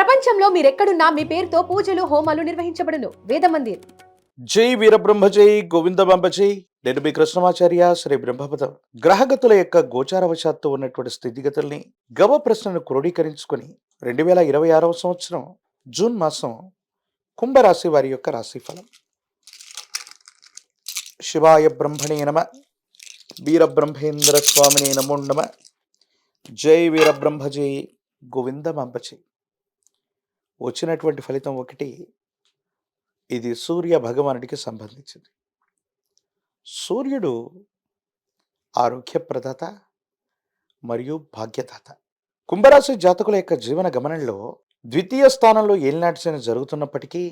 ప్రపంచంలో మీరెక్కడున్నా మీ పేరుతో పూజలు, హోమాలు నిర్వహించబడును. వేదమందిర్. జై వీరబ్రహ్మ జై గోవిందబంబ జై. నేను మీ కృష్ణమాచార్య శ్రీ బ్రహ్మపదం. గ్రహగతుల యొక్క గోచారవశాత్తు ఉన్నటువంటి స్థితిగతుల్ని గవ ప్రశ్నను క్రోడీకరించుకొని 2026 సంవత్సరం జూన్ మాసం కుంభరాశి వారి యొక్క రాశిఫలం. శివాయ బ్రహ్మణే నమ. వీరబ్రహ్మేంద్ర స్వామినే నమో నమ. జై వీరబ్రహ్మ జై గోవిందబంబ జై. వచ్చినటువంటి ఫలితం ఒకటి. ఇది సూర్య భగవానుడికి సంబంధించింది. సూర్యుడు ఆరోగ్యప్రదాత మరియు భాగ్యదాత. కుంభరాశి జాతకుల యొక్క జీవన గమనంలో ద్వితీయ స్థానంలో ఏలినాటి శని జరుగుతున్నప్పటికీ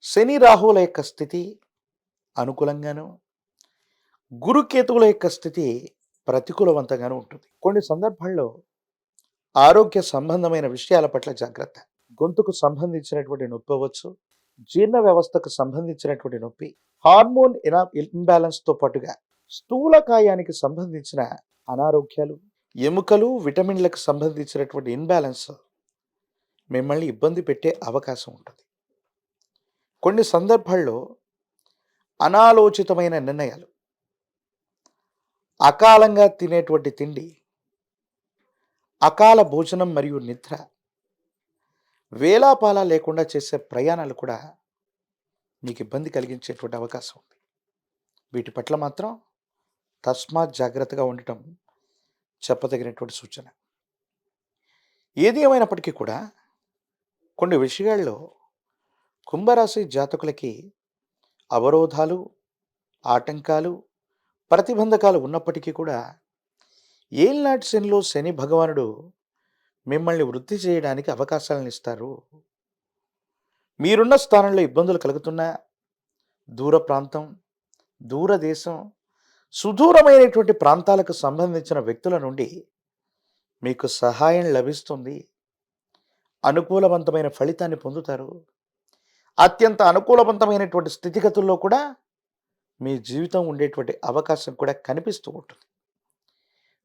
శని రాహువుల యొక్క స్థితి అనుకూలంగాను, గురుకేతువుల యొక్క స్థితి ప్రతికూలవంతంగాను ఉంటుంది. కొన్ని సందర్భాల్లో ఆరోగ్య సంబంధమైన విషయాల పట్ల జాగ్రత్త. గొంతుకు సంబంధించినటువంటి నొప్పి అవ్వచ్చు, జీర్ణ వ్యవస్థకు సంబంధించినటువంటి నొప్పి, హార్మోన్ ఇన్బ్యాలెన్స్తో పాటుగా స్థూలకాయానికి సంబంధించిన అనారోగ్యాలు, ఎముకలు, విటమిన్లకు సంబంధించినటువంటి ఇన్బ్యాలెన్స్ మిమ్మల్ని ఇబ్బంది పెట్టే అవకాశం ఉంటుంది. కొన్ని సందర్భాల్లో అనాలోచితమైన నిర్ణయాలు, అకాలంగా తినేటువంటి తిండి, అకాల భోజనం మరియు నిద్ర, వేలాపాలా లేకుండా చేసే ప్రయాణాలు కూడా మీకు ఇబ్బంది కలిగించేటువంటి అవకాశం ఉంది. వీటి పట్ల మాత్రం తస్మాత్ జాగ్రత్తగా ఉండటం చెప్పదగినటువంటి సూచన. ఏది ఏమైనప్పటికీ కూడా కొన్ని విషయాల్లో కుంభరాశి జాతకులకి అవరోధాలు, ఆటంకాలు, ప్రతిబంధకాలు ఉన్నప్పటికీ కూడా ఏలినాటి శనిలో శని భగవానుడు మిమ్మల్ని వృద్ధి చేయడానికి అవకాశాలను ఇస్తారు. మీరున్న స్థానంలో ఇబ్బందులు కలుగుతున్నా దూర ప్రాంతం, దూరదేశం, సుదూరమైనటువంటి ప్రాంతాలకు సంబంధించిన వ్యక్తుల నుండి మీకు సహాయం లభిస్తుంది. అనుకూలవంతమైన ఫలితాన్ని పొందుతారు. అత్యంత అనుకూలవంతమైనటువంటి స్థితిగతుల్లో కూడా మీ జీవితం ఉండేటువంటి అవకాశం కూడా కనిపిస్తూ ఉంటుంది.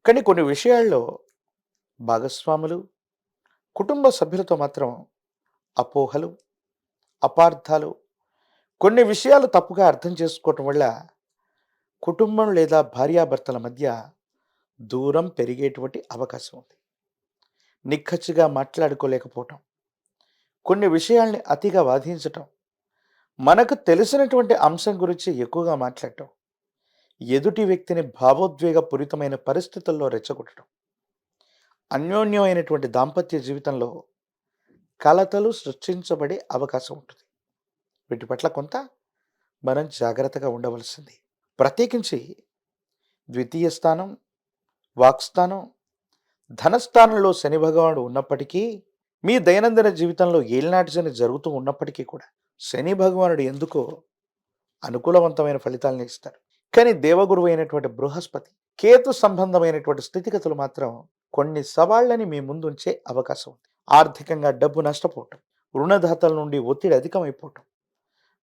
కానీ కొన్ని విషయాల్లో భాగస్వాములు, కుటుంబ సభ్యులతో మాత్రం అపోహలు, అపార్థాలు, కొన్ని విషయాలు తప్పుగా అర్థం చేసుకోవటం వల్ల కుటుంబం లేదా భార్యాభర్తల మధ్య దూరం పెరిగేటువంటి అవకాశం ఉంది. నిక్కచ్చిగా మాట్లాడుకోలేకపోవటం, కొన్ని విషయాల్ని అతిగా వాదించటం, మనకు తెలిసినటువంటి అంశం గురించి ఎక్కువగా మాట్లాడటం, ఎదుటి వ్యక్తిని భావోద్వేగపూరితమైన పరిస్థితుల్లో రెచ్చగొట్టడం, అన్యోన్యమైనటువంటి దాంపత్య జీవితంలో కలతలు సృష్టించబడే అవకాశం ఉంటుంది. వీటి పట్ల కొంత మనం జాగ్రత్తగా ఉండవలసింది. ప్రత్యేకించి ద్వితీయ స్థానం, వాక్స్థానం, ధనస్థానంలో శని భగవానుడు ఉన్నప్పటికీ, మీ దైనందిన జీవితంలో ఏలినాటి శని జరుగుతూ ఉన్నప్పటికీ కూడా శని భగవానుడు ఎందుకో అనుకూలవంతమైన ఫలితాలను ఇస్తారు. కానీ దేవగురువు అయినటువంటి బృహస్పతి, కేతు సంబంధమైనటువంటి స్థితిగతులు మాత్రం కొన్ని సవాళ్ళని మీ ముందుంచే అవకాశం ఉంది. ఆర్థికంగా డబ్బు నష్టపోవటం, రుణదాతల నుండి ఒత్తిడి అధికమైపోవటం,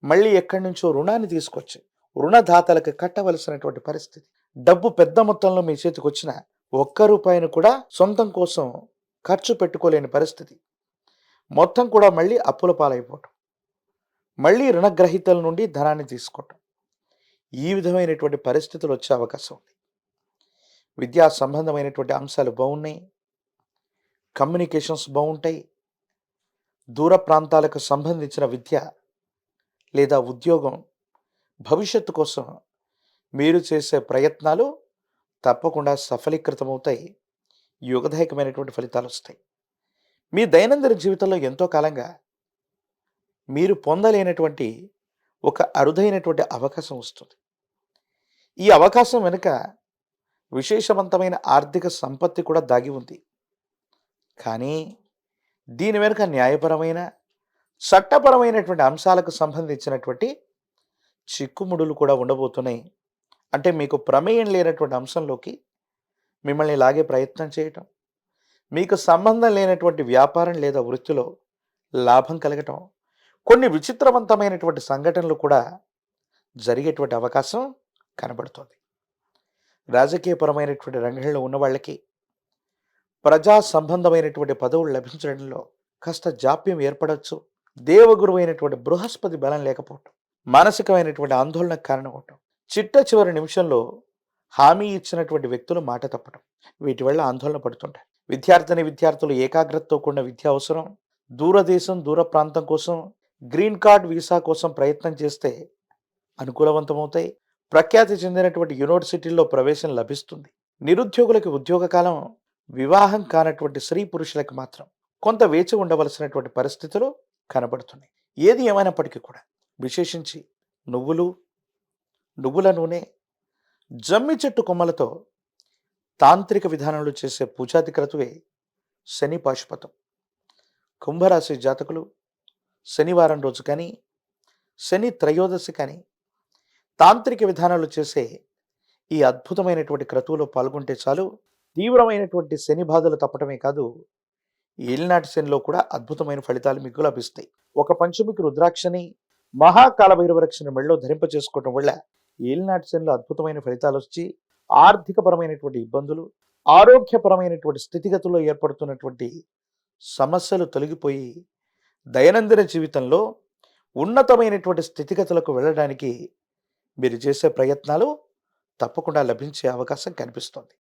మళ్ళీ ఎక్కడి నుంచో రుణాన్ని తీసుకొచ్చి రుణదాతలకు కట్టవలసినటువంటి పరిస్థితి, డబ్బు పెద్ద మొత్తంలో మీ చేతికి వచ్చిన ఒక్క రూపాయిని కూడా సొంతం కోసం ఖర్చు పెట్టుకోలేని పరిస్థితి, మొత్తం కూడా మళ్ళీ అప్పుల పాలైపోవటం, మళ్ళీ రుణగ్రహీతల నుండి ధనాన్ని తీసుకోవటం, ఈ విధమైనటువంటి పరిస్థితులు వచ్చే అవకాశం ఉంది. విద్యా సంబంధమైనటువంటి అంశాలు బాగున్నాయి, కమ్యూనికేషన్స్ బాగుంటాయి, దూర ప్రాంతాలకు సంబంధించిన విద్య లేదా ఉద్యోగం, భవిష్యత్తు కోసం మీరు చేసే ప్రయత్నాలు తప్పకుండా సఫలీకృతమవుతాయి. యోగదాయకమైనటువంటి ఫలితాలు వస్తాయి. మీ దైనందిన జీవితంలో ఎంతో కాలంగా మీరు పొందలేనటువంటి ఒక అరుదైనటువంటి అవకాశం వస్తుంది. ఈ అవకాశం వెనుక విశేషవంతమైన ఆర్థిక సంపత్తి కూడా దాగి ఉంది. కానీ దీని వెనుక న్యాయపరమైన, చట్టపరమైనటువంటి అంశాలకు సంబంధించినటువంటి చిక్కుముడులు కూడా ఉండబోతున్నాయి. అంటే మీకు ప్రమేయం లేనటువంటి అంశంలోకి మిమ్మల్ని లాగే ప్రయత్నం చేయటం, మీకు సంబంధం లేనటువంటి వ్యాపారం లేదా వృత్తిలో లాభం కలగటం, కొన్ని విచిత్రవంతమైనటువంటి సంఘటనలు కూడా జరిగేటువంటి అవకాశం కనబడుతుంది. రాజకీయపరమైనటువంటి రంగంలో ఉన్న వాళ్ళకి ప్రజా సంబంధమైనటువంటి పదవులు లభించడంలో కాస్త జాప్యం ఏర్పడవచ్చు. దేవగురువు అయినటువంటి బృహస్పతి బలం లేకపోవటం, మానసికమైనటువంటి ఆందోళనకు కారణం అవటం, చిట్ట చివరి నిమిషంలో హామీ ఇచ్చినటువంటి వ్యక్తులు మాట తప్పటం, వీటి వల్ల ఆందోళన పడుతుంటారు. విద్యార్థులు ఏకాగ్రతతో కూడిన విద్య అవసరం. దూరదేశం, దూర ప్రాంతం కోసం, గ్రీన్ కార్డ్, వీసా కోసం ప్రయత్నం చేస్తే అనుకూలవంతమవుతాయి. ప్రఖ్యాతి చెందినటువంటి యూనివర్సిటీల్లో ప్రవేశం లభిస్తుంది. నిరుద్యోగులకి ఉద్యోగ కాలం, వివాహం కానటువంటి స్త్రీ పురుషులకు మాత్రం కొంత వేచి ఉండవలసినటువంటి పరిస్థితులు కనబడుతున్నాయి. ఏది ఏమైనప్పటికీ కూడా విశేషించి నువ్వుల నూనె, జమ్మి చెట్టు కొమ్మలతో తాంత్రిక విధానంలో చేసే పూజాది క్రతువే శని పాశుపతం. కుంభరాశి జాతకులు శనివారం రోజు కానీ, శని త్రయోదశి కానీ తాంత్రిక విధానాలు చేసే ఈ అద్భుతమైనటువంటి క్రతువులో పాల్గొంటే చాలు, తీవ్రమైనటువంటి శని బాధలు తప్పటమే కాదు, ఏలినాటి శనిలో కూడా అద్భుతమైన ఫలితాలు మీకు లభిస్తాయి. ఒక పంచమికి రుద్రాక్షని, మహాకాలభైరవరక్షని మెళ్ళలో ధరింప చేసుకోవటం వల్ల ఏలినాటి శనిలో అద్భుతమైన ఫలితాలు వచ్చి ఆర్థికపరమైనటువంటి ఇబ్బందులు, ఆరోగ్యపరమైనటువంటి స్థితిగతుల్లో ఏర్పడుతున్నటువంటి సమస్యలు తొలగిపోయి దైనందిన జీవితంలో ఉన్నతమైనటువంటి స్థితిగతులకు వెళ్ళడానికి మీరు చేసే ప్రయత్నాలు తప్పకుండా లభించే అవకాశం కనిపిస్తోంది.